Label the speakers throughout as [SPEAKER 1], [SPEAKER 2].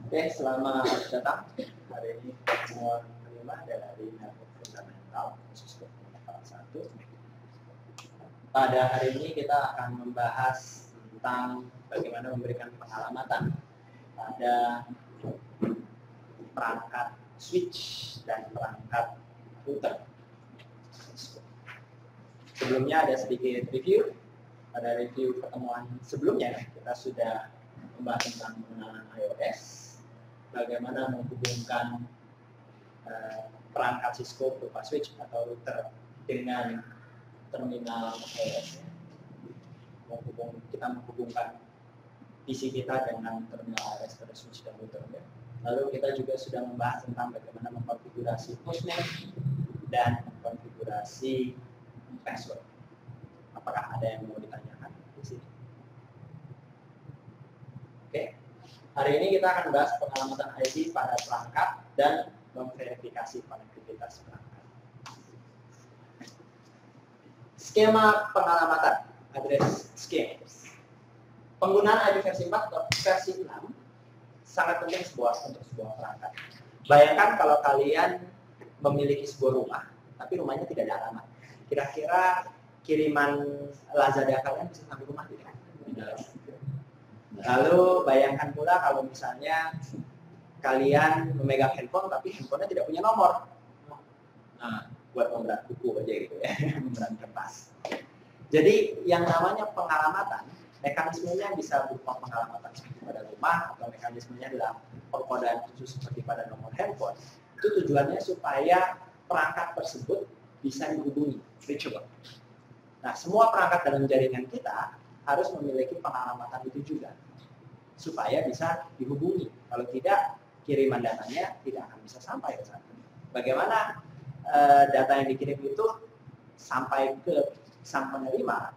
[SPEAKER 1] Oke, selamat datang. Hari ini pertemuan kelima dari Network Fundamental khusus Fundamental 1. Pada hari ini kita akan membahas tentang bagaimana memberikan pengalamatan pada perangkat switch dan perangkat router. Sebelumnya ada sedikit review. Pada review pertemuan sebelumnya kita sudah membahas tentang pengenalan iOS, bagaimana menghubungkan perangkat Cisco berupa switch atau router dengan terminal iOS. Kita menghubungkan PC kita dengan terminal iOS pada switch dan router. Lalu kita juga sudah membahas tentang bagaimana mengkonfigurasi hostname dan mengkonfigurasi password. Apakah ada yang mau ditanyakan di sini? Oke. Hari ini kita akan bahas pengalamatan IP pada perangkat dan memverifikasi konektivitas perangkat. Skema pengalamatan, address scheme. Penggunaan IP versi 4 atau versi 6 sangat penting untuk sebuah perangkat. Bayangkan kalau kalian memiliki sebuah rumah, tapi rumahnya tidak ada alamat. Kira-kira kiriman Lazada kalian bisa sampai rumah tidak? Lalu bayangkan pula kalau misalnya kalian memegang handphone tapi handphonenya tidak punya nomor. Nah, buat pemberat buku aja gitu ya, pemberat kertas. Jadi yang namanya pengalamatan, mekanismenya bisa berupa pengalamatan seperti pada rumah atau mekanismenya adalah perkodaan khusus seperti pada nomor handphone. Itu tujuannya supaya perangkat tersebut bisa dihubungi, reachable. Nah, semua perangkat dalam jaringan kita harus memiliki pengalamatan itu juga supaya bisa dihubungi. Kalau tidak, kiriman datanya tidak akan bisa sampai ke sana. Bagaimana data yang dikirim itu sampai ke sang penerima,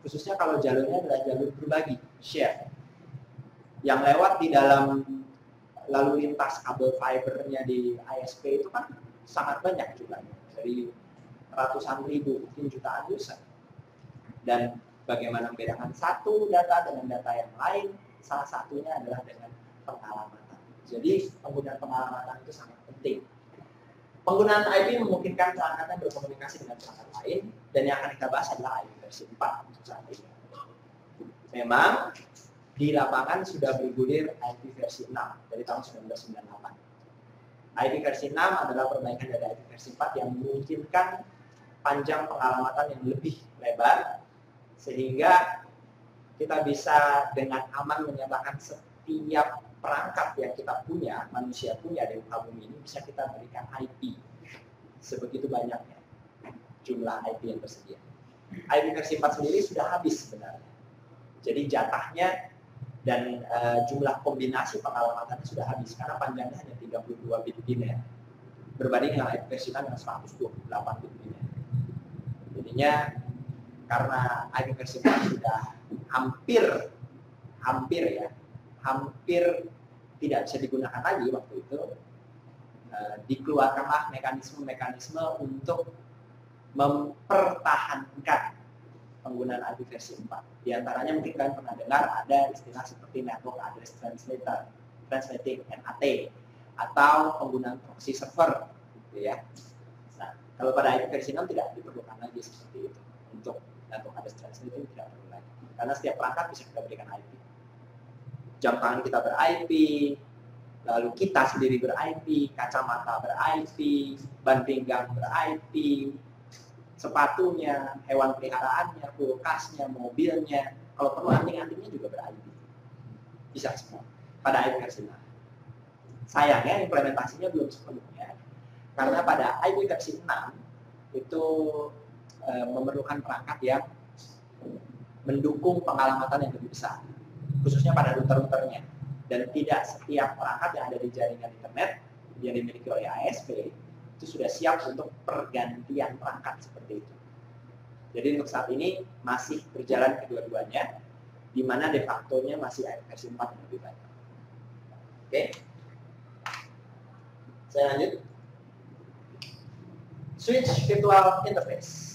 [SPEAKER 1] khususnya kalau jalurnya adalah jalur berbagi, share, yang lewat di dalam lalu lintas kabel fibernya di ISP itu kan sangat banyak jumlahnya, dari ratusan ribu, mungkin jutaan user. Dan bagaimana membedakan satu data dengan data yang lain, salah satunya adalah dengan pengalamatan. Jadi penggunaan pengalamatan itu sangat penting. Penggunaan IP memungkinkan perangkat yang berkomunikasi dengan perangkat lain, dan yang akan kita bahas adalah IP versi 4 untuk saat ini. Memang di lapangan sudah bergulir IP versi 6 dari tahun 1998. IP versi 6 adalah perbaikan dari IP versi 4 yang memungkinkan panjang pengalamatan yang lebih lebar, sehingga kita bisa dengan aman menyatakan setiap perangkat yang kita punya, manusia punya di muka bumi ini, bisa kita berikan IP. Sebegitu banyaknya jumlah IP yang tersedia. IP versi 4 sendiri sudah habis sebenarnya. Jadi jatahnya dan jumlah kombinasi pengalamatannya sudah habis, karena panjangnya hanya 32 bit biner. Berbanding dengan IP versi 6 yang 128 bit biner. Jadinya karena IP versi 4 sudah hampir tidak bisa digunakan lagi waktu itu, dikeluarkanlah mekanisme-mekanisme untuk mempertahankan penggunaan IP versi 4. Di antaranya mungkin kalian pernah dengar ada istilah seperti Network Address Translating, NAT, atau penggunaan proxy server, gitu ya. Nah, kalau pada IP versi 6 tidak diperlukan lagi seperti itu. Untuk Network Address Translating tidak perlu lagi, karena setiap perangkat bisa kita berikan IP. Jam tangan kita ber-IP, lalu kita sendiri ber-IP, kacamata ber-IP, ban pinggang ber-IP, sepatunya, hewan peliharaannya, kulkasnya, mobilnya, kalau perlu anting-antingnya juga ber-IP. Bisa semua pada IP versi 6. Sayangnya implementasinya belum sepenuhnya, karena pada IP versi 6 itu memerlukan perangkat yang mendukung pengalamatan yang lebih besar, khususnya pada router-routernya. Dan tidak setiap perangkat yang ada di jaringan internet yang dimiliki oleh ISP itu sudah siap untuk pergantian perangkat seperti itu. Jadi untuk saat ini masih berjalan kedua-duanya, di mana de facto-nya masih IP versi 4 yang lebih banyak. Oke. Saya lanjut. Switch virtual interface.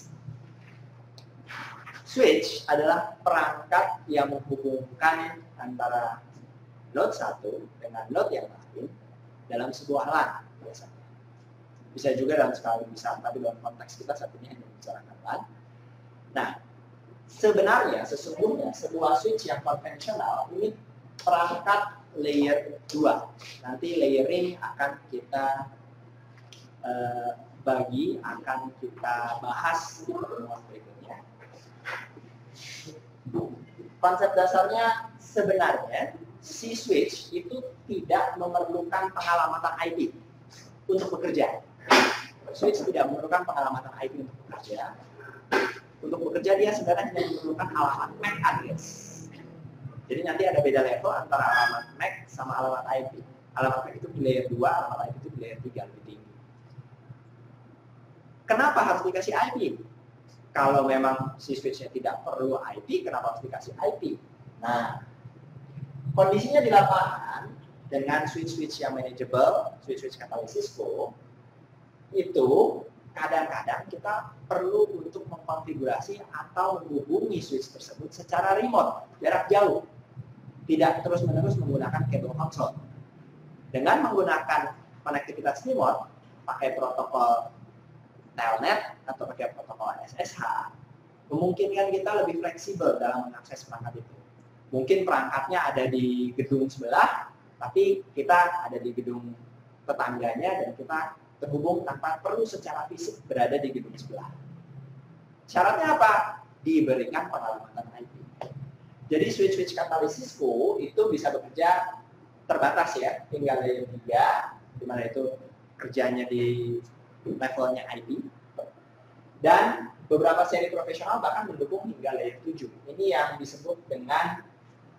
[SPEAKER 1] Switch adalah perangkat yang menghubungkan antara node 1 dengan node yang lain dalam sebuah LAN biasanya. Bisa juga dalam skala lebih besar, tapi dalam konteks kita saat ini hanya membicarakan LAN. Nah, sebenarnya sesungguhnya sebuah switch yang konvensional ini perangkat layer 2. Nanti layering akan kita akan kita bahas di pertemuan berikutnya. Konsep dasarnya sebenarnya si switch itu tidak memerlukan pengalamatan IP untuk bekerja. Switch tidak memerlukan pengalamatan IP untuk bekerja. Untuk bekerja dia sebenarnya hanya memerlukan alamat MAC address. Jadi nanti ada beda level antara alamat MAC sama alamat IP. Alamat MAC itu di layer 2, alamat IP itu di layer 3 lebih tinggi. Kenapa harus dikasih IP? Kalau memang si switch-nya tidak perlu IP, kenapa harus dikasih IP? Nah, kondisinya di lapangan dengan switch-switch yang manageable, switch-switch katalis Cisco, itu kadang-kadang kita perlu untuk mengkonfigurasi atau menghubungi switch tersebut secara remote, jarak jauh. Tidak terus-menerus menggunakan kabel konsol. Dengan menggunakan konektivitas remote, pakai protokol Telnet atau pakai protokol SSH, memungkinkan kita lebih fleksibel dalam mengakses perangkat itu. Mungkin perangkatnya ada di gedung sebelah, tapi kita ada di gedung tetangganya dan kita terhubung tanpa perlu secara fisik berada di gedung sebelah. Syaratnya apa? Diberikan pengalamatan IP. Jadi switch-switch katalis Cisco itu bisa bekerja terbatas ya, tinggal layer 3, di mana itu kerjanya di levelnya IP, dan beberapa seri profesional bahkan mendukung hingga layer 7. Ini yang disebut dengan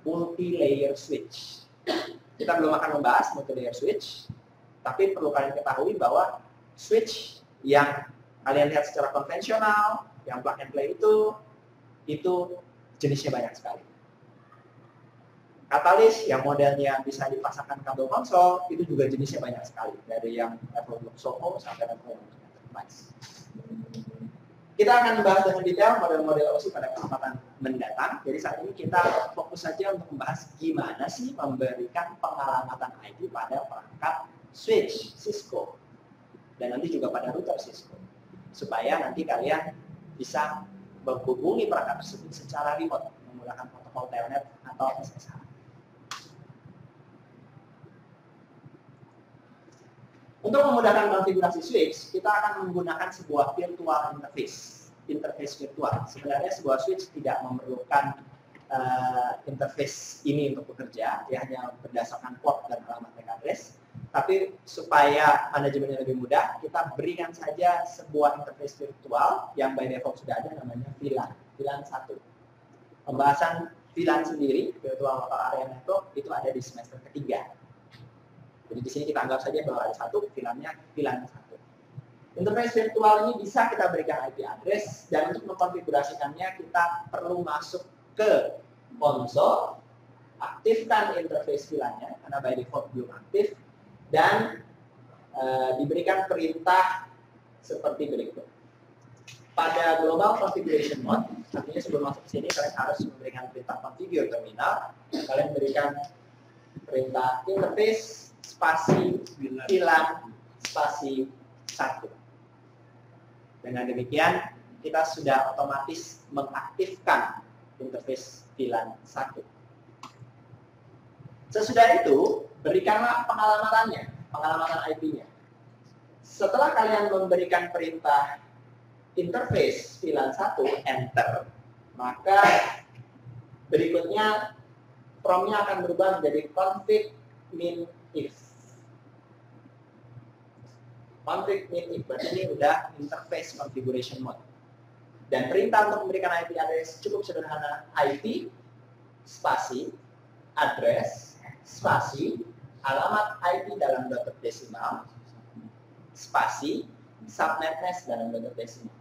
[SPEAKER 1] multi-layer switch. Kita belum akan membahas multi-layer switch, tapi perlu kalian ketahui bahwa switch yang kalian lihat secara konvensional, yang plug and play itu jenisnya banyak sekali. Katalis yang modelnya bisa dipasangkan kabel konsol itu juga jenisnya banyak sekali, dari yang level SOHO sampai level enterprise. Kita akan membahas dengan detail model-model OSI pada kesempatan mendatang. Jadi saat ini kita fokus saja untuk membahas gimana sih memberikan pengalamatan IP pada perangkat switch Cisco dan nanti juga pada router Cisco, supaya nanti kalian bisa menghubungi perangkat tersebut secara remote menggunakan protokol Telnet atau SSH. Untuk memudahkan konfigurasi switch, kita akan menggunakan sebuah virtual interface virtual. Sebenarnya sebuah switch tidak memerlukan interface ini untuk bekerja, dia hanya berdasarkan port dan alamat MAC address. Tapi supaya manajemennya lebih mudah, kita berikan saja sebuah interface virtual yang by default sudah ada, namanya VLAN, VLAN 1. Pembahasan VLAN sendiri, Virtual Local Area Network, itu ada di semester ketiga. Jadi di sini kita anggap saja bahwa ada satu, VLAN-nya VLAN 1. Interface virtual ini bisa kita berikan IP address, dan untuk mengkonfigurasikannya kita perlu masuk ke konsol, aktifkan interface VLAN-nya, karena by default belum aktif, dan diberikan perintah seperti berikut. Pada global configuration mode, artinya sebelum masuk ke sini kalian harus memberikan perintah configure terminal, kalian berikan perintah interface spasi VLAN spasi 1. Dengan demikian kita sudah otomatis mengaktifkan interface VLAN 1. Sesudah itu berikanlah pengalamatan IP-nya. Setelah kalian memberikan perintah interface VLAN 1 enter, maka berikutnya prompt-nya akan berubah menjadi config min if. Config min if berarti ini udah interface configuration mode. Dan perintah untuk memberikan IP address cukup sederhana, IP spasi address spasi alamat IP dalam dotted desimal spasi subnet mask dalam dotted desimal.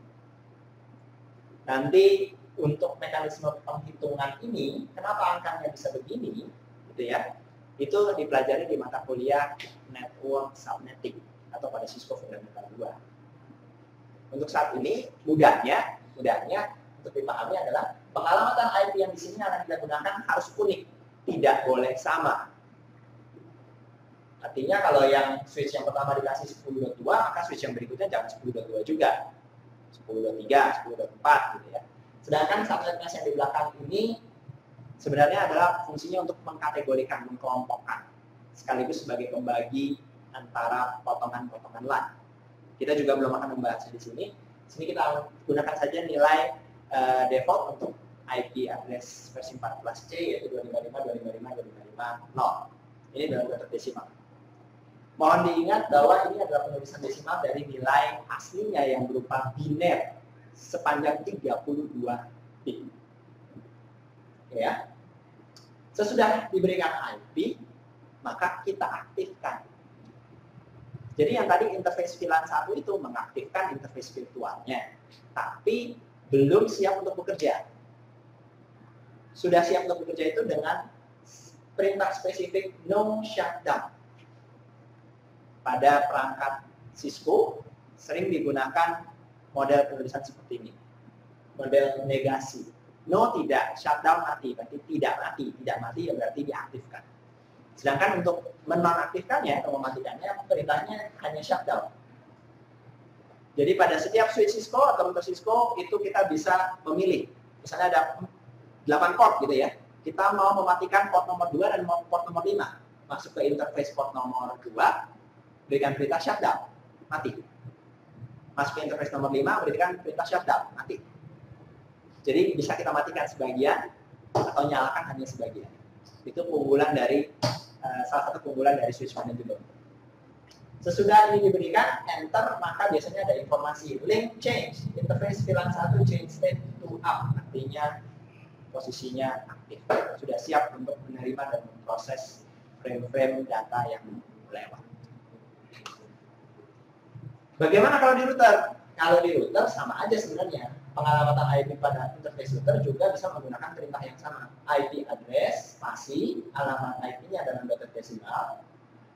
[SPEAKER 1] Nanti untuk mekanisme penghitungan ini, kenapa angkanya bisa begini, gitu ya? Itu dipelajari di mata kuliah Network Subnetting atau pada Cisco Fundamental 2. Untuk saat ini mudahnya untuk dipahami adalah pengalamatan IP yang di sini akan kita gunakan harus unik, tidak boleh sama. Artinya kalau yang switch yang pertama dikasih 10.2, maka switch yang berikutnya jangan 10.2 juga. 10.3, 10.4 gitu ya. Sedangkan subnet mesh yang di belakang ini sebenarnya adalah fungsinya untuk mengkategorikan, mengkelompokkan, sekaligus sebagai pembagi antara potongan-potongan LAN. Kita juga belum akan membahasnya di sini. Di sini kita gunakan saja nilai default untuk IP address versi 14C yaitu 255.255.255.0. Ini dalam kotak desimal. Mohon diingat bahwa ini adalah penulisan desimal dari nilai aslinya yang berupa biner sepanjang 32 bit. Ya. Sesudah diberikan IP, maka kita aktifkan. Jadi yang tadi interface VLAN 1 itu mengaktifkan interface virtualnya, tapi belum siap untuk bekerja. Sudah siap untuk bekerja itu dengan perintah spesifik no shutdown. Pada perangkat Cisco sering digunakan model penulisan seperti ini. Model negasi. No tidak, shutdown mati, berarti tidak mati. Tidak mati ya berarti diaktifkan. Sedangkan untuk menonaktifkannya atau mematikannya, perintahnya hanya shutdown. Jadi pada setiap switch Cisco atau router Cisco itu kita bisa memilih. Misalnya ada 8 port gitu ya. Kita mau mematikan port nomor 2 dan port nomor 5. Masuk ke interface port nomor 2, berikan perintah shutdown, mati. Masuk ke interface nomor 5, berikan perintah shutdown, mati. Jadi bisa kita matikan sebagian atau nyalakan hanya sebagian. Itu keunggulan dari salah satu keunggulan dari switch manager. Sesudah ini diberikan enter, maka biasanya ada informasi link change, interface VLAN 1 change state to up, artinya posisinya aktif. Sudah siap untuk menerima dan memproses frame-frame data yang lewat. Bagaimana kalau di router? Kalau di router sama aja sebenarnya. Pengalamatan IP pada interface router juga bisa menggunakan perintah yang sama. IP address, spasi, alamat IP-nya dalam kotak desimal,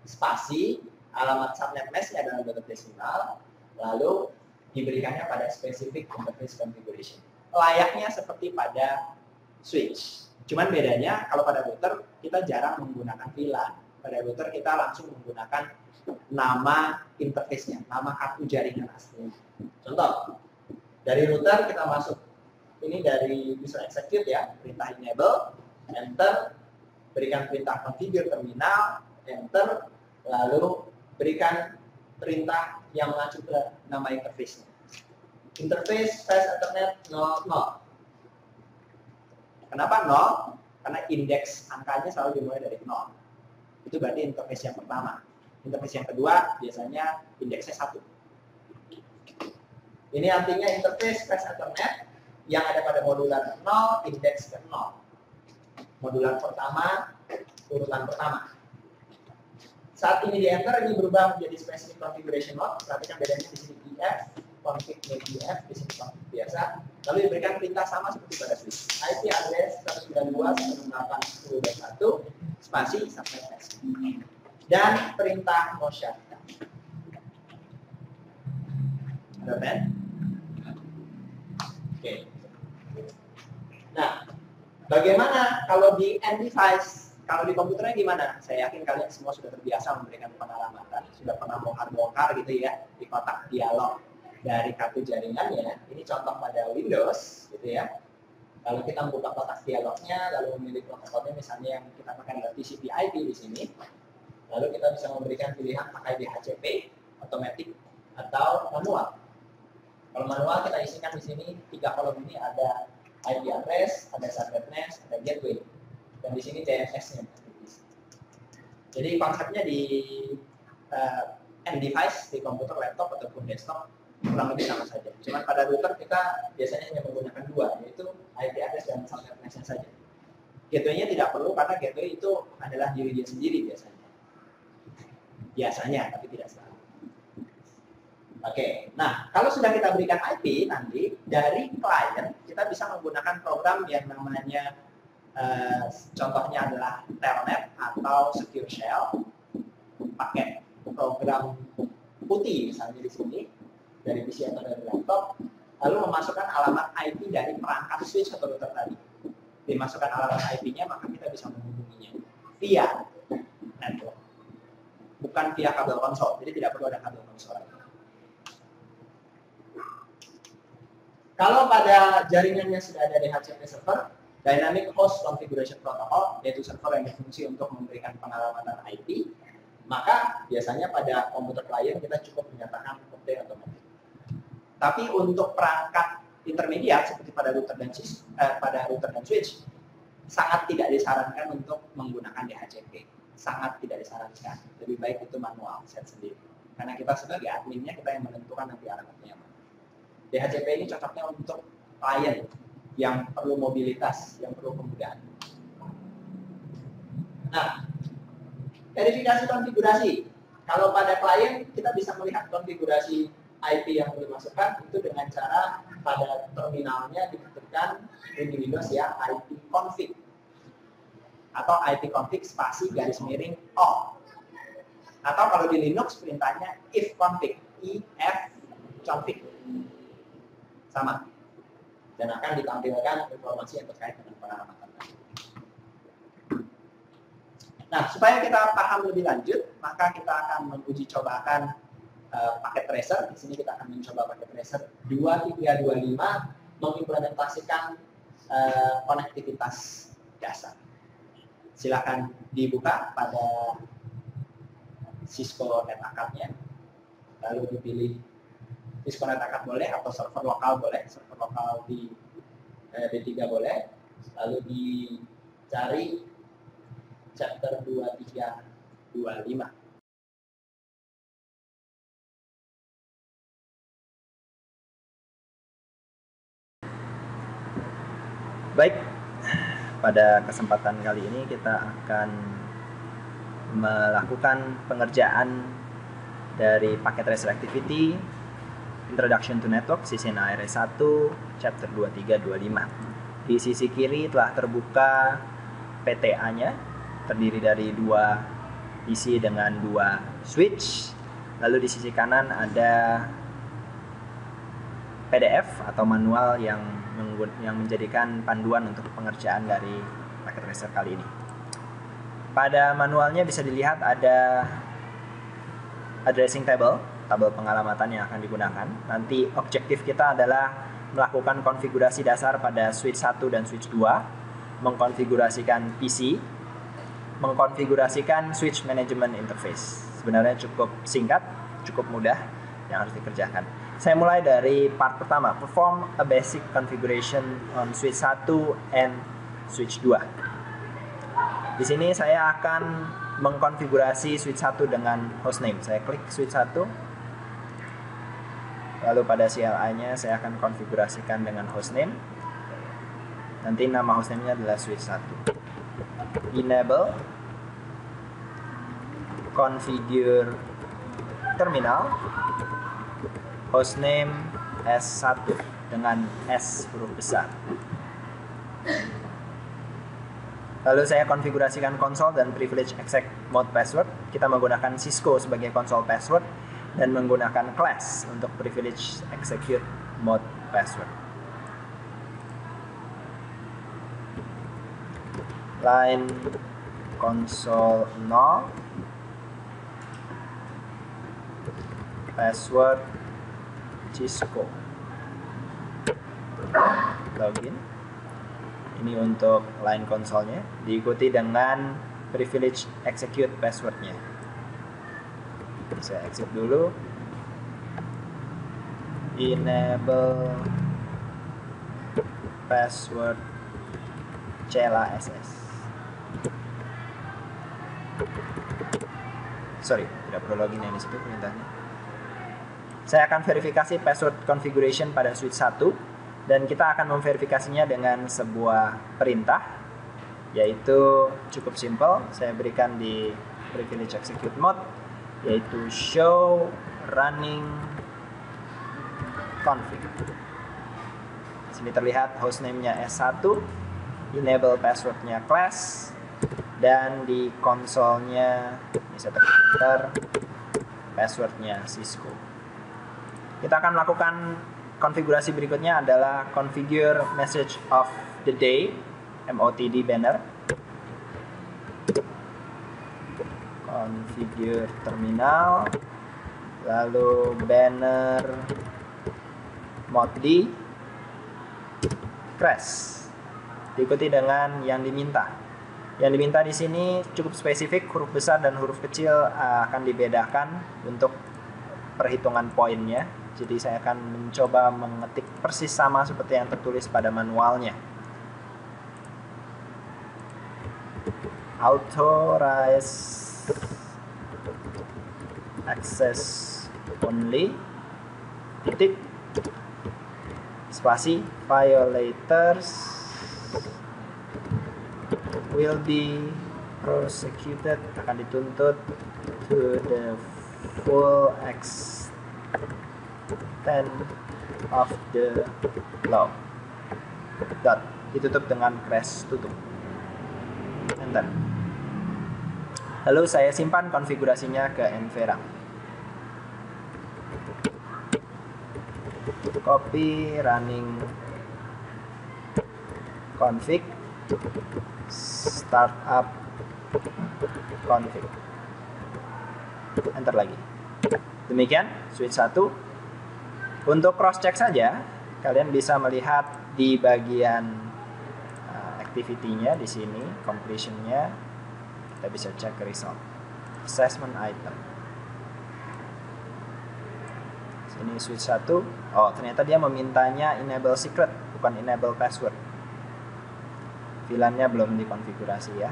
[SPEAKER 1] spasi, alamat subnet mesh-nya dalam kotak desimal, lalu diberikannya pada specific interface configuration. Layaknya seperti pada switch. Cuman bedanya kalau pada router kita jarang menggunakan VLAN. Pada router kita langsung menggunakan nama interface-nya, nama kartu jaringan asli. Contoh, dari router kita masuk, ini dari Visual Execute ya, perintah enable, enter, berikan perintah configure terminal, enter, lalu berikan perintah yang mengacu ke nama interface-nya. Interface fast Ethernet 00. Kenapa 0? Karena indeks angkanya selalu dimulai dari 0. Itu berarti interface yang pertama. Interface yang kedua biasanya indeksnya 1. Ini artinya interface fast Ethernet yang ada pada modular 0, indeks ke 0. Modular pertama, urutan pertama. Saat ini di enter, ini berubah menjadi specific configuration mode. Perhatikan bedanya di sini EF, config EF, di sini config biasa. Lalu diberikan perintah sama seperti pada switch. IP address 192.168.10.1, spasi subnet mesh. Dan perintah no shutdown. Ada pen? Oke. Nah, bagaimana kalau di end device? Kalau di komputernya gimana? Saya yakin kalian semua sudah terbiasa memberikan pengalamatan, sudah pernah bongkar-bongkar gitu ya di kotak dialog dari kartu jaringannya. Ini contoh pada Windows, gitu ya. Kalau kita membuka kotak dialognya, lalu memilih protokolnya misalnya yang kita pakai adalah TCP/IP di sini, lalu kita bisa memberikan pilihan pakai DHCP, otomatis atau manual. Kalau manual kita isikan di sini 3 kolom ini ada IP address, ada subnet mesh, ada gateway. Dan di sini DNS-nya. Jadi konsepnya di end device, di komputer, laptop, ataupun desktop kurang lebih sama saja. Cuma pada router kita biasanya hanya menggunakan 2, yaitu IP address dan subnet mesh saja. Gateway-nya tidak perlu karena gateway itu adalah diri dia sendiri biasanya. Biasanya, tapi tidak selalu. Oke, nah kalau sudah kita berikan IP nanti dari klien kita bisa menggunakan program yang namanya contohnya adalah Telnet atau Secure Shell, pakai program putih misalnya di sini dari PC atau dari laptop, lalu memasukkan alamat IP dari perangkat switch atau router tadi. Dimasukkan alamat IP-nya maka kita bisa menghubunginya via network. bukan via kabel konsol, jadi tidak perlu ada kabel konsol. Kalau pada jaringannya sudah ada DHCP server, Dynamic Host Configuration Protocol, yaitu server yang berfungsi untuk memberikan pengalamatan IP, maka biasanya pada komputer klien kita cukup menyatakan update otomatis. Tapi untuk perangkat intermediat seperti pada router dan switch, sangat tidak disarankan untuk menggunakan DHCP. Sangat tidak disarankan. Lebih baik itu manual set sendiri. Karena kita sebagai adminnya, kita yang menentukan nanti alamatnya mana. DHCP ini cocoknya untuk klien yang perlu mobilitas, yang perlu kemudahan. Nah, verifikasi konfigurasi. Kalau pada klien, kita bisa melihat konfigurasi IP yang perlu dimasukkan itu dengan cara pada terminalnya diketikkan di Windows ya IP config atau IP config spasi garis miring O. Atau kalau di Linux perintahnya if config, config. Sama. Dan akan ditampilkan informasi yang terkait dengan pengalamatan. Nah, supaya kita paham lebih lanjut, maka kita akan menguji cobakan paket tracer. Di sini kita akan mencoba paket tracer 2325 mengimplementasikan konektivitas dasar. Silakan dibuka pada Cisco NetAcad-nya, lalu dipilih Cisco NetAcad boleh atau server lokal boleh, server lokal di D3 boleh, lalu dicari chapter 2325. Baik, pada kesempatan kali ini kita akan melakukan pengerjaan dari paket tracer activity Introduction to Network sisi ARS 1 chapter 2325. Di sisi kiri telah terbuka PTA-nya, terdiri dari 2 PC dengan 2 switch. Lalu di sisi kanan ada PDF atau manual yang menjadikan panduan untuk pengerjaan dari paket tracer kali ini. Pada manualnya bisa dilihat ada addressing table, tabel pengalamatan yang akan digunakan. Nanti objektif kita adalah melakukan konfigurasi dasar pada switch 1 dan switch 2, mengkonfigurasikan PC, mengkonfigurasikan switch management interface. Sebenarnya cukup singkat, cukup mudah yang harus dikerjakan. Saya mulai dari part pertama, perform a basic configuration on switch 1 and switch 2. Di sini saya akan mengkonfigurasi switch 1 dengan hostname. Saya klik switch 1. Lalu pada CLI-nya saya akan konfigurasikan dengan hostname. Nanti nama hostname-nya adalah switch 1. Enable configure terminal hostname S1 dengan S huruf besar. Lalu saya konfigurasikan konsol dan privilege exec mode password. Kita menggunakan Cisco sebagai konsol password dan menggunakan class untuk privilege execute mode password. Line console 0, password Cisco. Login. Ini untuk line konsolnya, diikuti dengan privilege execute passwordnya. Saya exit dulu. Enable password Cela SS. Sorry, tidak perlu login yang di situ perintahnya. Saya akan verifikasi password configuration pada switch 1 dan kita akan memverifikasinya dengan sebuah perintah, yaitu cukup simple. Saya berikan di privilege execute mode, yaitu show running config. Di sini terlihat hostname-nya S1, enable password-nya class, dan di konsolnya bisa terlihat password-nya Cisco. Kita akan melakukan konfigurasi berikutnya adalah configure message of the day, MOTD banner. configure terminal, lalu banner mode crash, diikuti dengan yang diminta. Yang diminta di sini cukup spesifik, huruf besar dan huruf kecil akan dibedakan untuk perhitungan poinnya. Jadi saya akan mencoba mengetik persis sama seperti yang tertulis pada manualnya. Authorize access only, titik, spasi, violators will be prosecuted, akan dituntut to the full extent of the law. Dot, ditutup dengan crash tutup. Enter. Lalu saya simpan konfigurasinya ke Envera. Copy running config, startup config. Enter lagi. Demikian switch 1. Untuk cross check saja, kalian bisa melihat di bagian activity-nya di sini, completion-nya. Kita bisa cek result. Assessment item. Sini switch 1. Oh, ternyata dia memintanya enable secret, bukan enable password. VLAN-nya belum dikonfigurasi ya.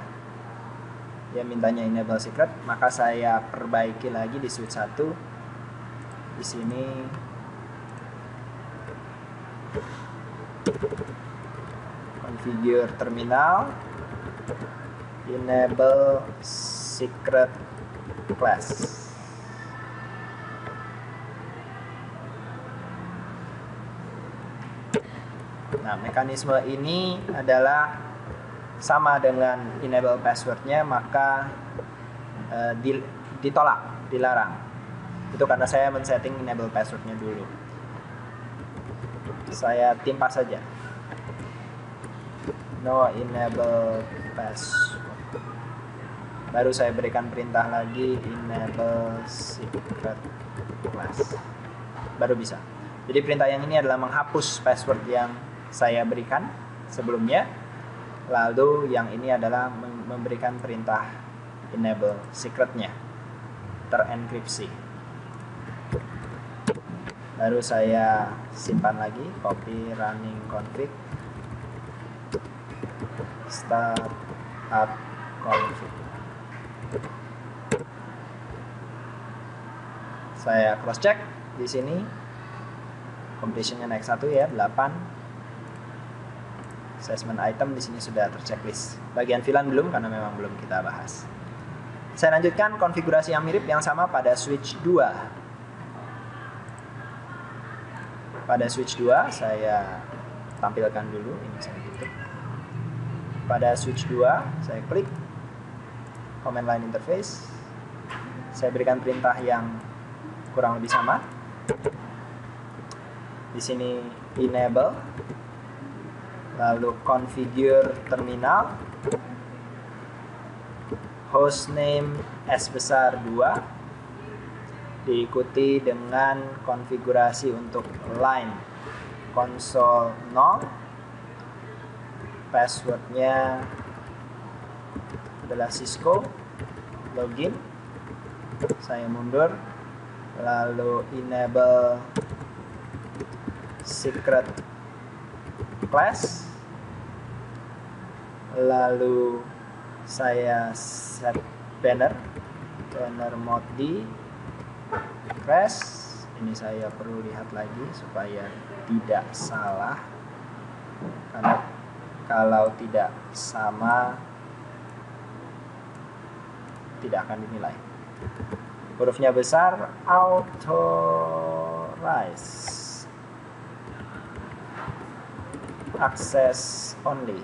[SPEAKER 1] Dia mintanya enable secret, maka saya perbaiki lagi di switch 1. Di sini configure terminal, enable secret class. Nah, mekanisme ini adalah sama dengan enable passwordnya, maka ditolak, dilarang. Itu karena saya men-setting enable passwordnya dulu. Saya timpa saja. No enable password. Baru saya berikan perintah lagi enable secret class. Baru bisa. Jadi perintah yang ini adalah menghapus password yang saya berikan sebelumnya. Lalu yang ini adalah memberikan perintah enable secretnya, terenkripsi. Baru saya simpan lagi, copy running config, startup config. Saya cross check di sini, completionnya naik 1 ya, 8. Assessment item di sini sudah terchecklist. Bagian VLAN belum karena memang belum kita bahas. Saya lanjutkan konfigurasi yang mirip yang sama pada switch 2. Pada switch 2 saya tampilkan dulu, ini saya tutup. Pada switch 2 saya klik command line interface. Saya berikan perintah yang kurang lebih sama. Di sini enable, lalu configure terminal, hostname S besar 2, diikuti dengan konfigurasi untuk line console 0, passwordnya adalah Cisco, login, saya mundur, lalu enable secret class, lalu saya set banner mode crash. Ini saya perlu lihat lagi supaya tidak salah, karena kalau tidak sama tidak akan dinilai. Hurufnya besar, authorize access only,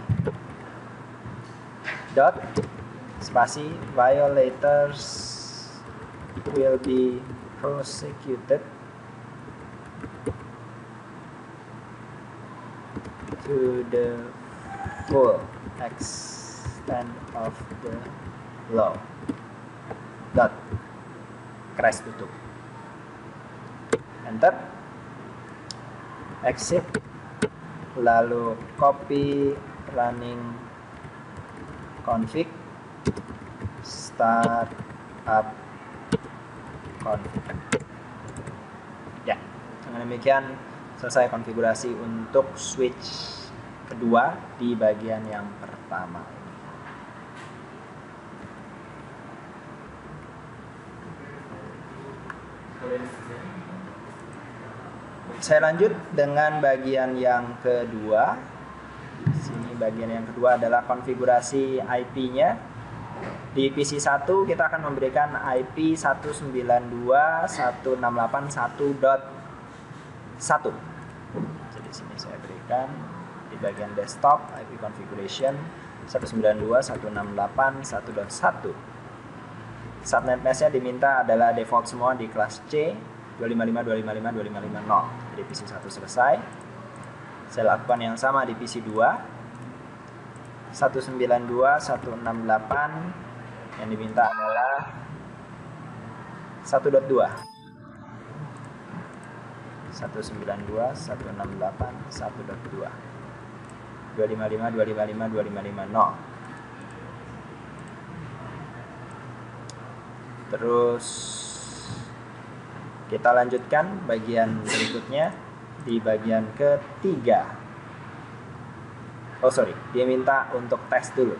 [SPEAKER 1] dot, spasi, violators will be prosecuted to the full extent of the law.
[SPEAKER 2] dot crash tutup, enter, exit, lalu copy running config, start up config. Ya, dengan demikian selesai konfigurasi untuk switch kedua di bagian yang pertama. Saya lanjut dengan bagian yang kedua. Di sini bagian yang kedua adalah konfigurasi IP-nya. Di PC 1 kita akan memberikan IP 192.168.1.1. Jadi sini saya berikan di bagian desktop IP configuration 192.168.1.1. Subnet mesh-nya diminta adalah default semua di kelas C 255.255.255.0. Jadi PC 1 selesai. Saya lakukan yang sama di PC 2 192.168, yang diminta adalah 1.2. 192.168.1.2. 255.255.255.0. Terus kita lanjutkan bagian berikutnya di bagian ketiga. Oh sorry, dia minta untuk tes dulu.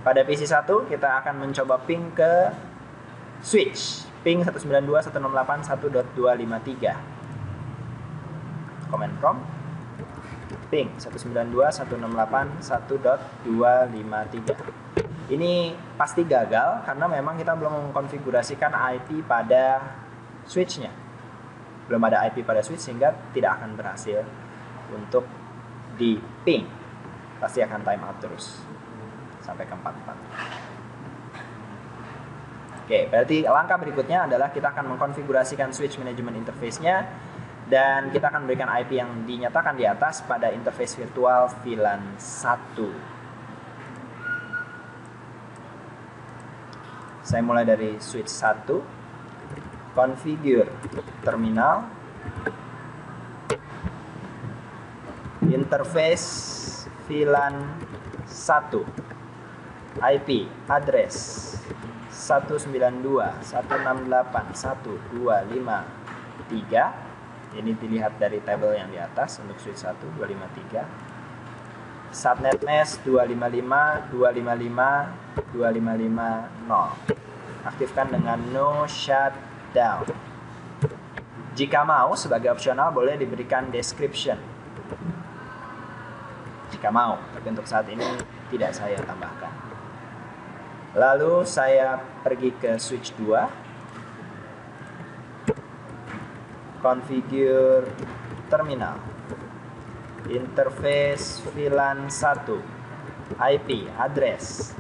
[SPEAKER 2] Pada PC 1 kita akan mencoba ping ke switch, ping 192.168.1.253. Command prompt ping 192.168.1.253. Ini pasti gagal karena memang kita belum mengkonfigurasikan IP pada switch-nya. Belum ada IP pada switch sehingga tidak akan berhasil untuk di ping. Pasti akan timeout terus sampai ke 44. Oke, berarti langkah berikutnya adalah kita akan mengkonfigurasikan switch management interface-nya dan kita akan memberikan IP yang dinyatakan di atas pada interface virtual VLAN 1. Saya mulai dari switch 1, configure terminal, interface VLAN 1, IP address 192.168.1.253. Ini dilihat dari tabel yang di atas untuk switch 1 253. Subnet mesh 255.255.255.0. Aktifkan dengan no shutdown. Jika mau sebagai opsional boleh diberikan description. Jika mau, tapi untuk saat ini tidak saya tambahkan. Lalu saya pergi ke switch 2. Configure terminal. Interface VLAN 1, IP address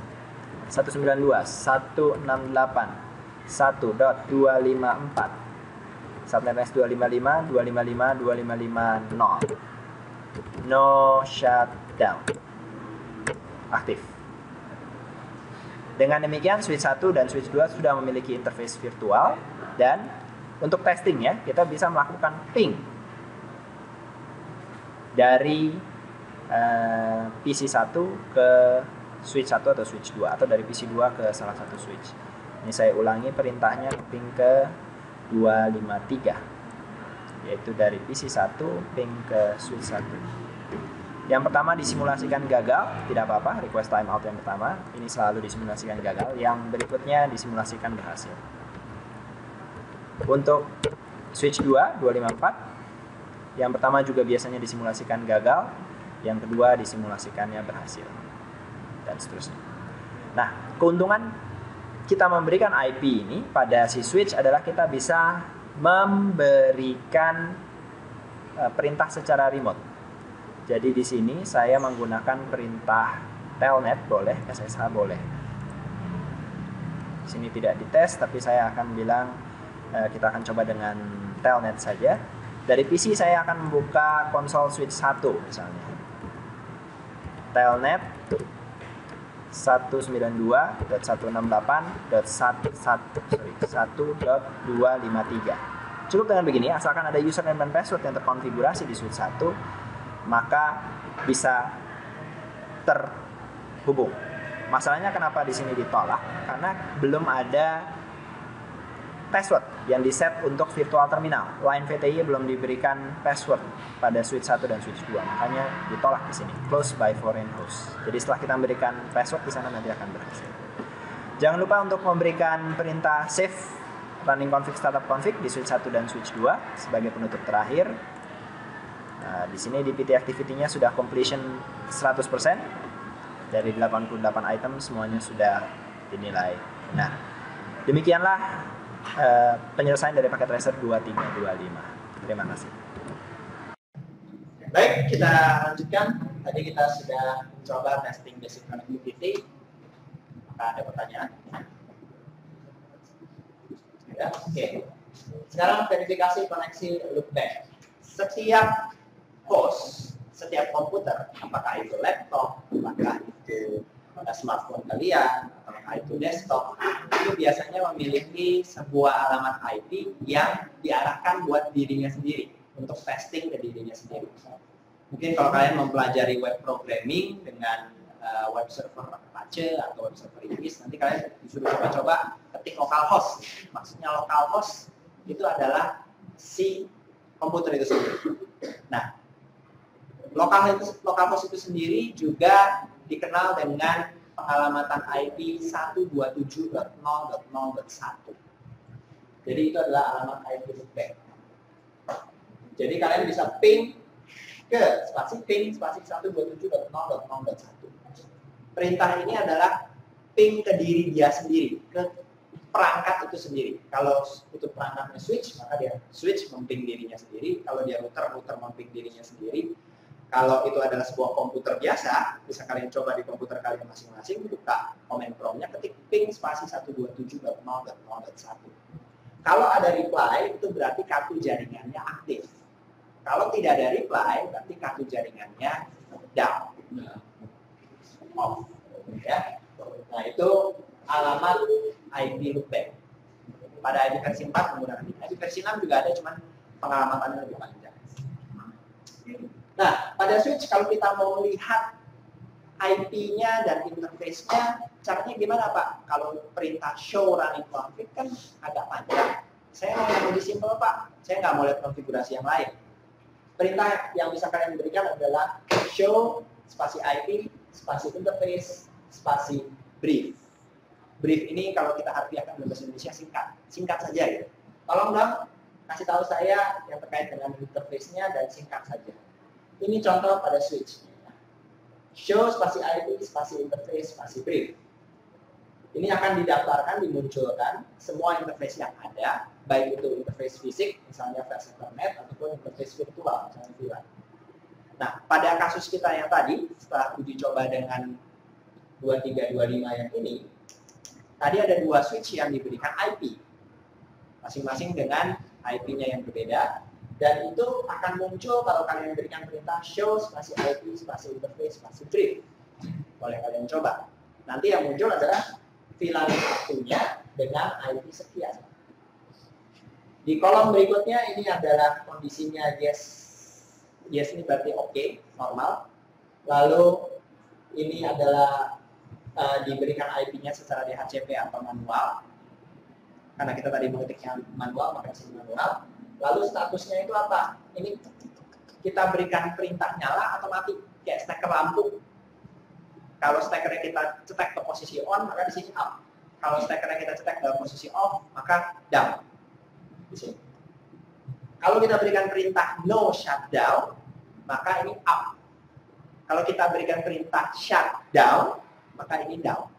[SPEAKER 2] 192.168.1.254, subnet mesh 255.255.255.0. No shutdown. Aktif. Dengan demikian switch 1 dan switch 2 sudah memiliki interface virtual, dan untuk testing ya kita bisa melakukan ping dari PC 1 ke switch 1 atau switch 2, atau dari PC 2 ke salah satu switch. Ini saya ulangi perintahnya, ping ke 253, yaitu dari PC 1 ping ke switch 1. Yang pertama disimulasikan gagal, tidak apa-apa, request timeout yang pertama ini selalu disimulasikan gagal, yang berikutnya disimulasikan berhasil. Untuk switch 2 254, yang pertama juga biasanya disimulasikan gagal, yang kedua disimulasikannya berhasil, dan seterusnya. Nah, keuntungan kita memberikan IP ini pada si switch adalah kita bisa memberikan perintah secara remote. Jadi di sini saya menggunakan perintah telnet boleh, SSH boleh. Di sini tidak dites, tapi saya akan bilang kita akan coba dengan telnet saja. Dari PC saya akan membuka konsol switch 1 misalnya. Telnet 192.168.1.253. Cukup dengan begini, asalkan ada username dan password yang terkonfigurasi di switch 1, maka bisa terhubung. Masalahnya kenapa di sini ditolak? Karena belum ada password yang di-set untuk virtual terminal. Line VTI belum diberikan password pada switch 1 dan switch 2, makanya ditolak di sini. Closed by foreign host. Jadi setelah kita memberikan password di sana nanti akan berhasil. Jangan lupa untuk memberikan perintah save running config startup config di switch 1 dan switch 2 sebagai penutup terakhir. Nah, di sini DPT activity-nya sudah completion 100%. Dari 88 item semuanya sudah dinilai benar. Demikianlah penyelesaian dari paket tracer 2325. Terima kasih.
[SPEAKER 1] Baik, kita lanjutkan. Tadi kita sudah mencoba testing basic connectivity. Apakah ada pertanyaan? Ya, oke. Sekarang verifikasi koneksi loopback. Setiap host, setiap komputer, apakah itu laptop, apakah itu smartphone kalian, apakah itu desktop, itu biasanya memiliki sebuah alamat IP yang diarahkan buat dirinya sendiri, untuk testing ke dirinya sendiri. Mungkin kalau kalian mempelajari web programming dengan web server Apache atau web server Inggris, nanti kalian disuruh coba-coba ketik localhost. Maksudnya localhost itu adalah si komputer itu sendiri. Nah, localhost itu sendiri juga dikenal dengan pengalamatan IP 127.0.0.1. Jadi itu adalah alamat IP loopback. Jadi kalian bisa ping ke spasi ping spasi 127.0.0.1. Perintah ini adalah ping ke diri dia sendiri, ke perangkat itu sendiri. Kalau itu perangkatnya switch, maka dia switch memping dirinya sendiri. Kalau dia router memping dirinya sendiri. Kalau itu adalah sebuah komputer biasa, bisa kalian coba di komputer kalian masing-masing, buka command prompt-nya, ketik ping spasi 127.0.0.1. Kalau ada reply, itu berarti kartu jaringannya aktif. Kalau tidak ada reply, berarti kartu jaringannya down. Off. Ya. Nah, itu alamat IP loopback. Pada IP versi 4 menggunakan ini. IP versi 6 juga ada, cuman pengalamatannya lebih panjang. Nah, pada switch kalau kita mau lihat IP-nya dan interface-nya, caranya gimana Pak? Kalau perintah show running config kan agak panjang. Saya mau yang lebih simpel Pak, saya nggak mau lihat konfigurasi yang lain. Perintah yang bisa kalian berikan adalah show spasi IP, spasi interface, spasi brief. Brief ini kalau kita artikan dalam bahasa Indonesia singkat saja ya. Tolong dong kasih tahu saya yang terkait dengan interface-nya dan singkat saja. Ini contoh pada switch. Show spasi IP, spasi interface, spasi brief. Ini akan didaftarkan, dimunculkan semua interface yang ada, baik itu interface fisik, misalnya flash Ethernet, ataupun interface virtual, misalnya VLAN. Nah, pada kasus kita yang tadi, setelah uji coba dengan 2325 yang ini, tadi ada dua switch yang diberikan IP, masing-masing dengan IP-nya yang berbeda, dan itu akan muncul kalau kalian berikan perintah show spasi IP, spasi interface, spasi brief. Boleh kalian coba. Nanti yang muncul adalah VLAN satunya dengan IP sekian. Di kolom berikutnya ini adalah kondisinya yes ini berarti oke, normal. Lalu ini adalah diberikan IP-nya secara DHCP atau manual. Karena kita tadi mengetiknya manual, maka disini manual. Lalu statusnya itu apa? Ini kita berikan perintah nyala atau mati, kayak steker lampu. Kalau stekernya kita cetek ke posisi on, maka di sini up. Kalau stekernya kita cetek dalam posisi off, maka down. Di sini. Kalau kita berikan perintah no shutdown, maka ini up. Kalau kita berikan perintah shutdown, maka ini down.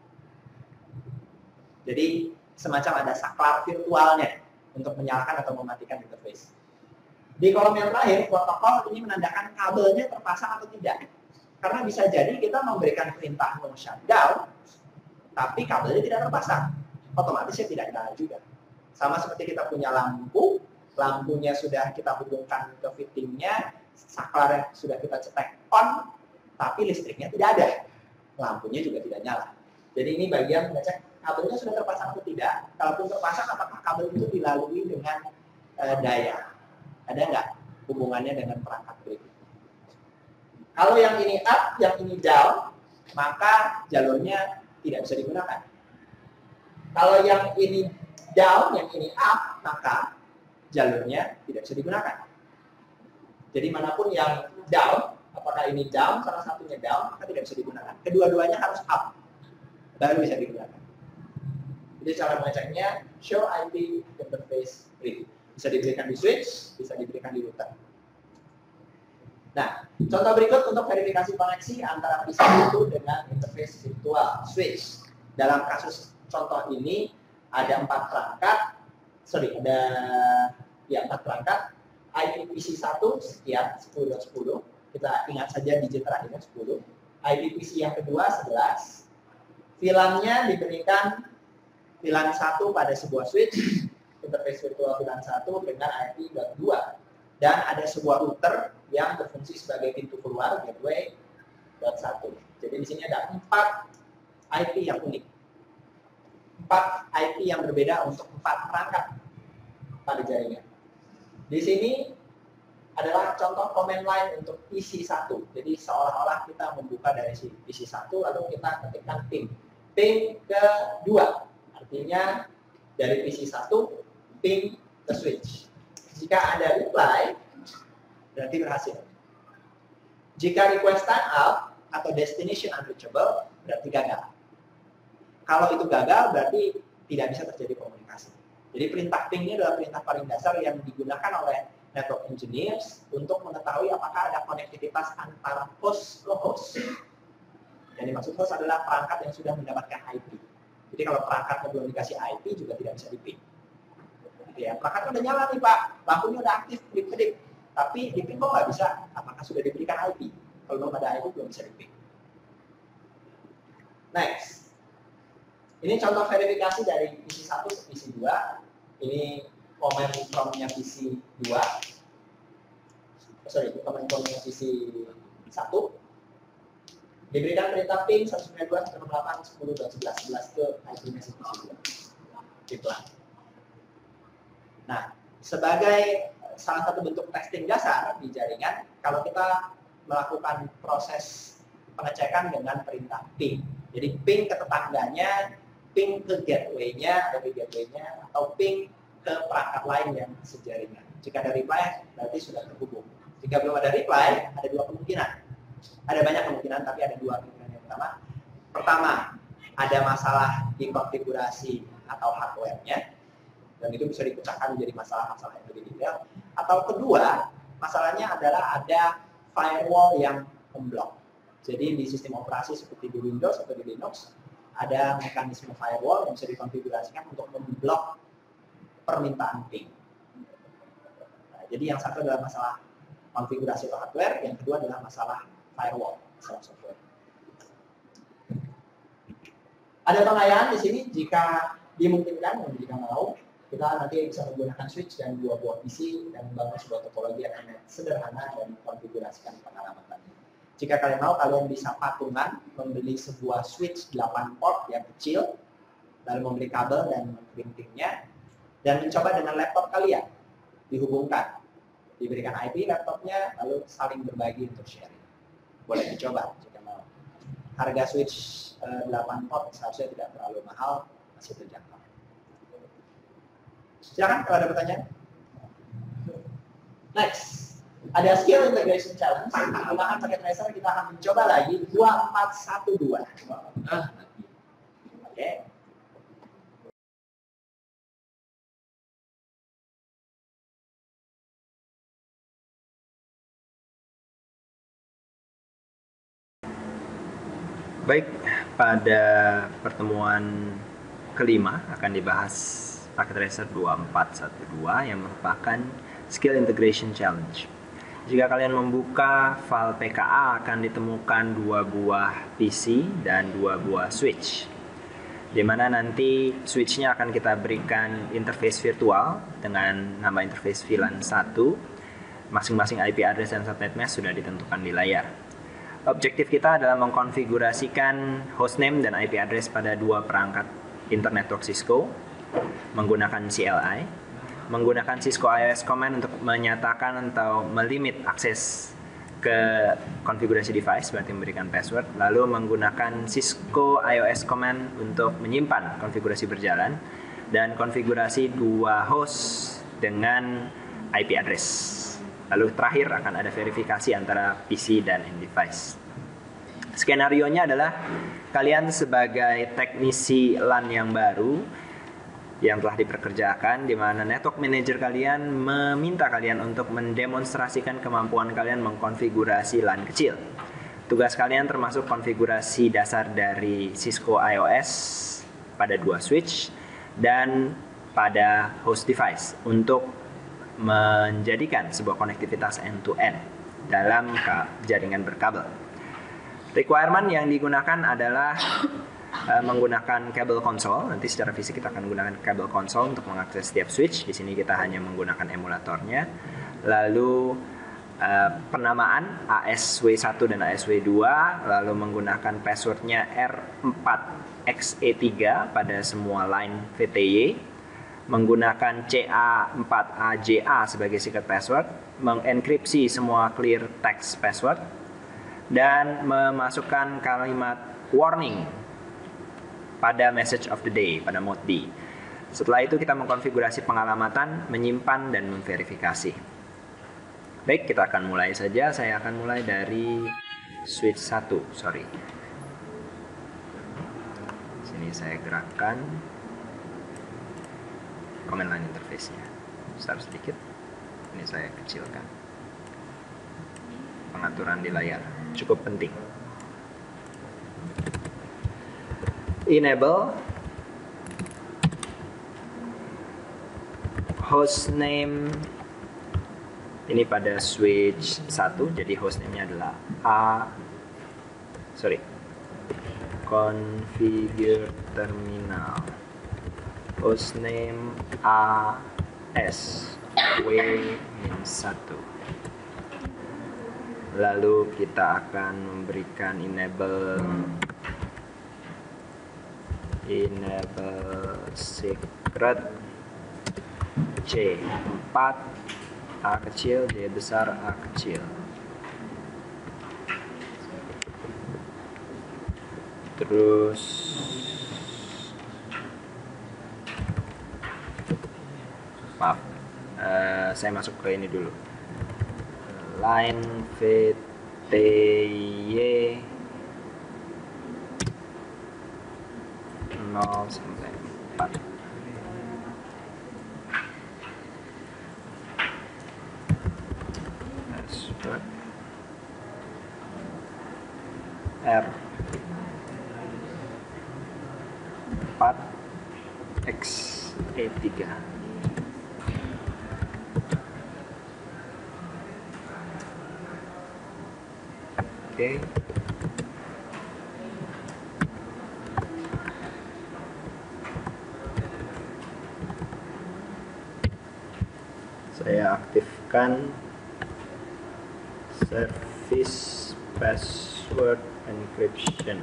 [SPEAKER 1] Jadi semacam ada saklar virtualnya untuk menyalakan atau mematikan interface. Di kolom yang terakhir, protokol ini menandakan kabelnya terpasang atau tidak. Karena bisa jadi kita memberikan perintah no shutdown, tapi kabelnya tidak terpasang. Otomatis tidak nyala juga. Sama seperti kita punya lampu, lampunya sudah kita hubungkan ke fittingnya, saklarnya sudah kita cetek on, tapi listriknya tidak ada. Lampunya juga tidak nyala. Jadi ini bagian ngecek kabelnya sudah terpasang atau tidak. Kalaupun terpasang, apakah kabel itu dilalui dengan daya? Ada nggak hubungannya dengan perangkat berikut? Kalau yang ini up, yang ini down, maka jalurnya tidak bisa digunakan. Kalau yang ini down, yang ini up, maka jalurnya tidak bisa digunakan. Jadi manapun yang down, apakah ini down, salah satunya down, maka tidak bisa digunakan. Kedua-duanya harus up, baru bisa digunakan. Jadi cara mengeceknya, show IP interface preview. Bisa diberikan di switch, bisa diberikan di router. Nah, contoh berikut untuk verifikasi koneksi antara PC itu dengan interface virtual switch. Dalam kasus contoh ini ada 4 perangkat, ada 4 perangkat. IP PC 1 sekian 10.10. Kita ingat saja digit terakhirnya 10. IP PC yang kedua 11. VLAN-nya diberikan VLAN 1 pada sebuah switch, interface virtual VLAN 1 dengan IP .2. Dan ada sebuah router yang berfungsi sebagai pintu keluar gateway .1. Jadi di sini ada 4 IP yang unik. 4 IP yang berbeda untuk 4 perangkat pada jaringan. Di sini adalah contoh command line untuk PC1. Jadi seolah-olah kita membuka dari PC1 lalu kita ketikkan ping. Ping kedua. Artinya dari PC1 ping ke switch. Jika ada reply, berarti berhasil. Jika request timeout atau destination unreachable, berarti gagal. Kalau itu gagal, berarti tidak bisa terjadi komunikasi. Jadi perintah ping ini adalah perintah paling dasar yang digunakan oleh network engineers untuk mengetahui apakah ada konektivitas antara host ke host. Yang dimaksud host adalah perangkat yang sudah mendapatkan IP. Jadi kalau perangkatnya belum dikasih IP juga tidak bisa di-ping. Ya, perangkatnya udah nyala nih Pak, lampunya udah aktif, kedip-kedip. Tapi di-ping kok nggak bisa? Apakah sudah diberikan IP? Kalau belum ada IP belum bisa di-ping. Next. Ini contoh verifikasi dari PC1 ke PC2. Ini command prompt-nya PC2. Command prompt-nya PC1. Diberikan perintah ping 192.168.10.11 ke IP-nya PC2. Itulah. Nah, sebagai salah satu bentuk testing dasar di jaringan, kalau kita melakukan proses pengecekan dengan perintah ping. Jadi ping ke tetangganya, ping ke gateway-nya, atau ping ke perangkat lain yang sejaringan. Jika ada reply, berarti sudah terhubung. Jika belum ada reply, ada 2 kemungkinan. Ada banyak kemungkinan, tapi ada 2 kemungkinan yang pertama, ada masalah di konfigurasi atau hardware-nya, dan itu bisa dipecahkan menjadi masalah-masalah yang lebih detail. Atau kedua, masalahnya adalah ada firewall yang memblok. Jadi di sistem operasi seperti di Windows atau di Linux, ada mekanisme firewall yang bisa dikonfigurasikan untuk memblok permintaan ping. Nah, jadi yang satu adalah masalah konfigurasi atau hardware, yang kedua adalah masalah firewall, masalah software. Ada pengayaan di sini jika dimungkinkan, jika mau, kita nanti bisa menggunakan switch dan 2 buah PC dan membangun sebuah topologi yang sederhana dan konfigurasikan pengalaman tadi. Jika kalian mau, kalian bisa patungan membeli sebuah switch 8 port yang kecil, lalu membeli kabel dan printingnya, dan mencoba dengan laptop kalian, dihubungkan, diberikan IP laptopnya, lalu saling berbagi untuk sharing. Boleh dicoba jika mau. Harga switch 8 port seharusnya tidak terlalu mahal, masih terjangkau. Silakan kalau ada pertanyaan. Next. Ada skill integration challenge. Menggunakan paket tracer kita akan mencoba lagi 2412. Oke.
[SPEAKER 2] Baik, pada pertemuan kelima akan dibahas paket tracer 2412 yang merupakan skill integration challenge. Jika kalian membuka file PKA akan ditemukan 2 buah PC dan 2 buah switch, di mana nanti switchnya akan kita berikan interface virtual dengan nama interface VLAN 1. Masing-masing IP address dan subnet mask sudah ditentukan di layar. Objektif kita adalah mengkonfigurasikan hostname dan IP address pada dua perangkat Internet Network Cisco menggunakan CLI, menggunakan Cisco iOS command untuk menyatakan atau melimit akses ke konfigurasi device, berarti memberikan password, lalu menggunakan Cisco iOS command untuk menyimpan konfigurasi berjalan, dan konfigurasi dua host dengan IP address. Lalu terakhir akan ada verifikasi antara PC dan end device. Skenarionya adalah kalian sebagai teknisi LAN yang baru yang telah diperkerjakan, di mana network manager kalian meminta kalian untuk mendemonstrasikan kemampuan kalian mengkonfigurasi LAN kecil. Tugas kalian termasuk konfigurasi dasar dari Cisco iOS pada dua switch dan pada host device untuk menjadikan sebuah konektivitas end-to-end dalam jaringan berkabel. Requirement yang digunakan adalah menggunakan kabel konsol. Nanti secara fisik kita akan menggunakan kabel konsol untuk mengakses setiap switch. Di sini kita hanya menggunakan emulatornya. Lalu penamaan ASW1 dan ASW2, lalu menggunakan passwordnya R4XE3 pada semua line VTY. Menggunakan CA4AJA sebagai secret password, mengenkripsi semua clear text password, dan memasukkan kalimat warning pada message of the day, pada mode D. Setelah itu kita mengkonfigurasi pengalamatan, menyimpan, dan memverifikasi. Baik, kita akan mulai saja. Saya akan mulai dari switch 1, Sini saya gerakkan command line interface-nya. Besar sedikit. Ini saya kecilkan. Pengaturan di layar cukup penting. Enable hostname ini pada switch 1, jadi hostname-nya adalah configure terminal hostname ASW-1. Lalu kita akan memberikan enable secret C4 A kecil, J besar, A kecil. Terus maaf, saya masuk ke ini dulu. Line VTY 0 sampai 4. Password R4XE3. Oke. Saya aktifkan service password encryption.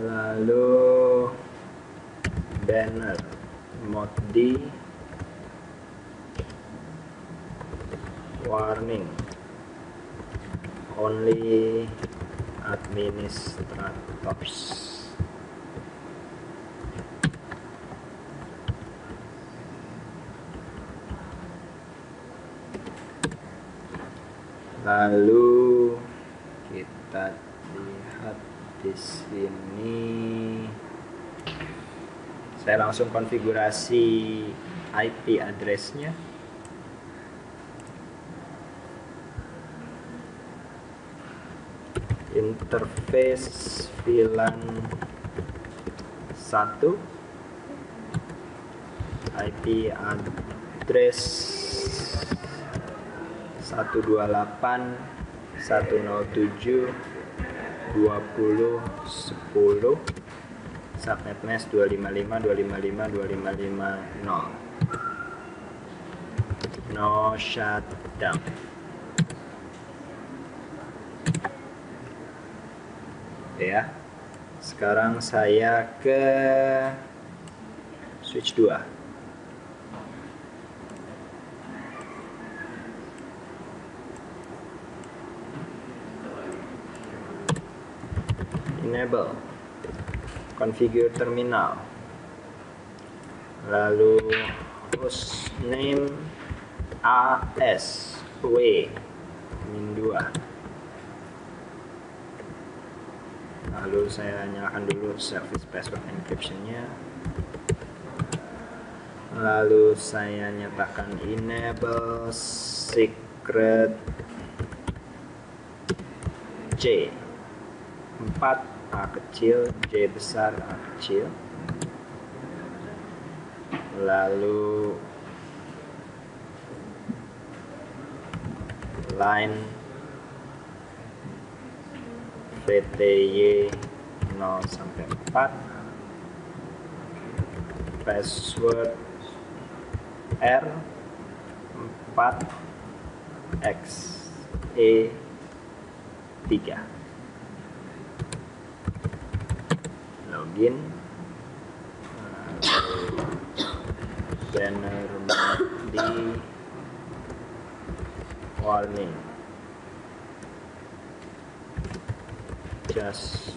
[SPEAKER 2] Lalu banner mode D, warning only administrators. Lalu kita lihat di sini, saya langsung konfigurasi IP address-nya. Interface VLAN 1, IP address 128.107.20.10, subnet mesh 255.255.255.0. No shutdown. Ya. Sekarang saya ke switch 2. Enable, configure terminal, lalu host name AS W min 2. Lalu saya nyalakan dulu service password encryption-nya. Lalu saya nyatakan enable secret J 4 A kecil, J besar, A kecil. Lalu line VTY 0 sampai 4, password R 4 X E 3, login, banner di warning, just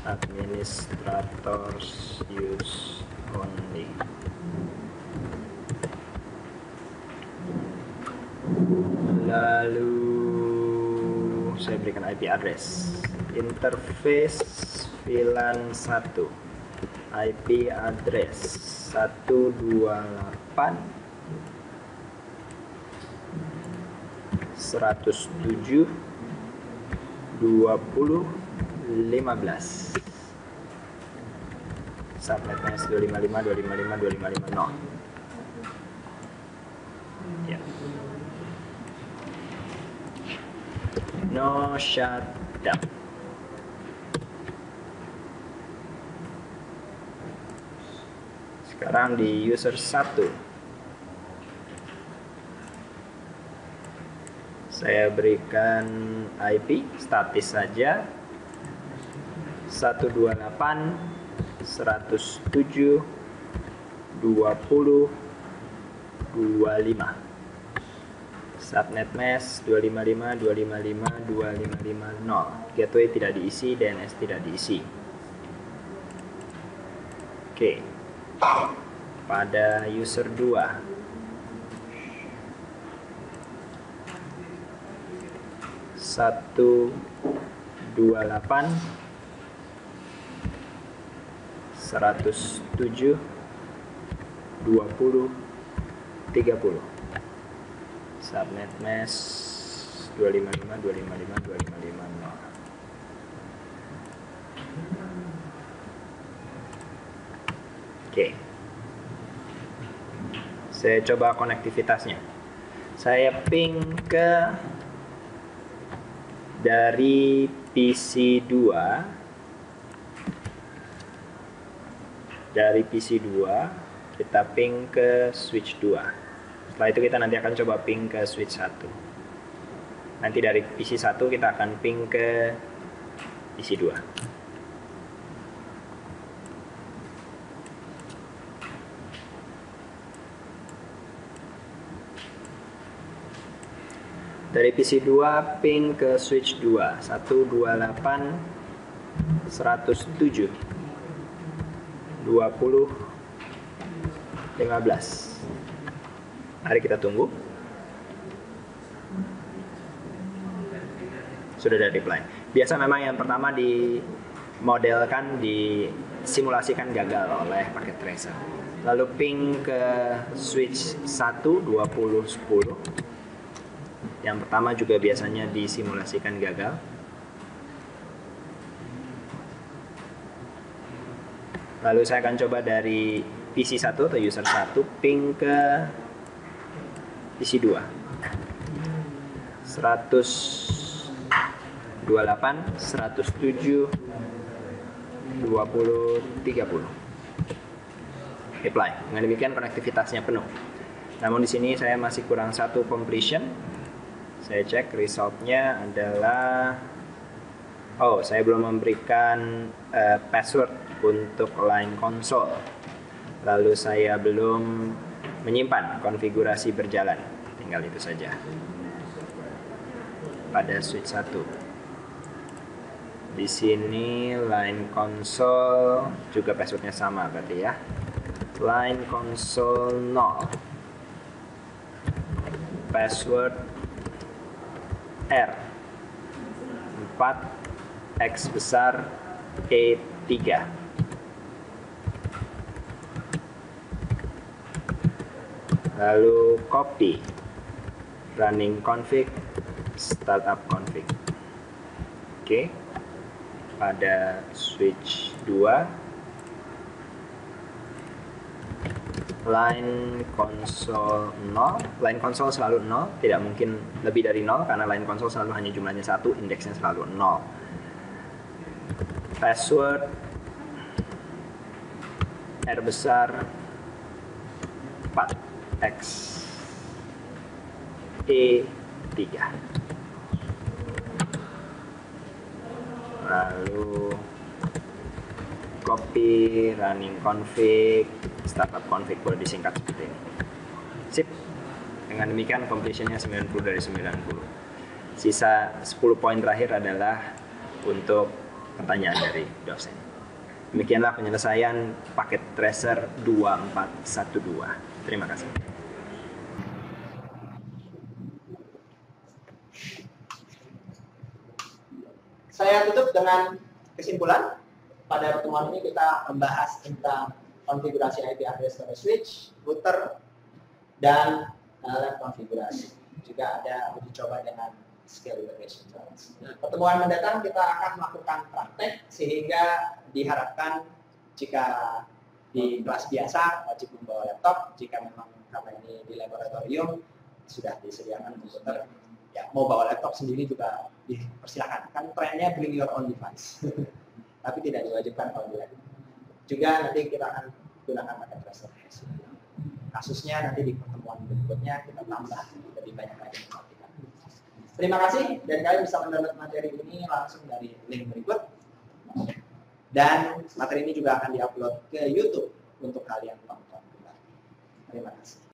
[SPEAKER 2] administrators use only. Lalu saya berikan IP address, interface VLAN 1, IP address 107.20.15, subnetnya 255.255.255.0. Ya. No shutdown. Sekarang di user 1 saya berikan IP statis saja 128.107.20.25, subnet mask 255.255.255.0, gateway tidak diisi, DNS tidak diisi. Oke. Pada user 2 128.107.20.30, subnet mask 255.255.255.0. Oke. Saya coba konektivitasnya. Saya ping ke dari PC 2. Dari PC 2 kita ping ke switch 2. Setelah itu kita nanti akan coba ping ke switch 1. Nanti dari PC 1 kita akan ping ke PC 2. Dari PC 2 ping ke switch 2 128.107.20.15. Mari kita tunggu. Sudah ada reply. Biasa memang yang pertama dimodelkan, disimulasikan gagal oleh paket tracer. Lalu ping ke switch 1 20.10. Yang pertama juga biasanya disimulasikan gagal. Lalu saya akan coba dari PC 1 atau user 1 ping ke PC 2 128.107.20.30. Reply. Dengan demikian konektivitasnya penuh. Namun di sini saya masih kurang satu completion. Saya cek resultnya adalah Oh, saya belum memberikan password untuk line console. Lalu saya belum menyimpan konfigurasi berjalan. Tinggal itu saja. Pada switch 1. Di sini line console juga passwordnya sama berarti ya. Line console 0. Password R 4 X besar E3. Lalu copy running config startup config. Oke. Pada switch 2 line console 0, line console selalu 0, tidak mungkin lebih dari 0 karena line console selalu hanya jumlahnya 1, indeksnya selalu 0. Password R besar 4X E3. Lalu copy running config startup config, boleh disingkat seperti ini. Sip. Dengan demikian completionnya 90 dari 90. Sisa 10 poin terakhir adalah untuk pertanyaan dari dosen. Demikianlah penyelesaian paket tracer 2412. Terima kasih.
[SPEAKER 1] Saya tutup dengan kesimpulan. Pada pertemuan ini kita membahas tentang konfigurasi IP address pada switch, router, dan lab konfigurasi. Juga ada uji coba dengan scale integration challenge. Pertemuan mendatang kita akan melakukan praktek sehingga diharapkan jika di kelas biasa wajib membawa laptop, jika memang karena ini di laboratorium sudah disediakan komputer, ya mau bawa laptop sendiri juga dipersilakan. Kan trennya bring your own device, tapi tidak diwajibkan kalau di lab. Juga nanti kita akan gunakan paket tracer. Kasusnya nanti di pertemuan berikutnya kita tambah lebih banyak lagi. Terima kasih, dan kalian bisa mendownload materi ini langsung dari link berikut. Dan materi ini juga akan diupload ke YouTube untuk kalian tonton. Terima kasih.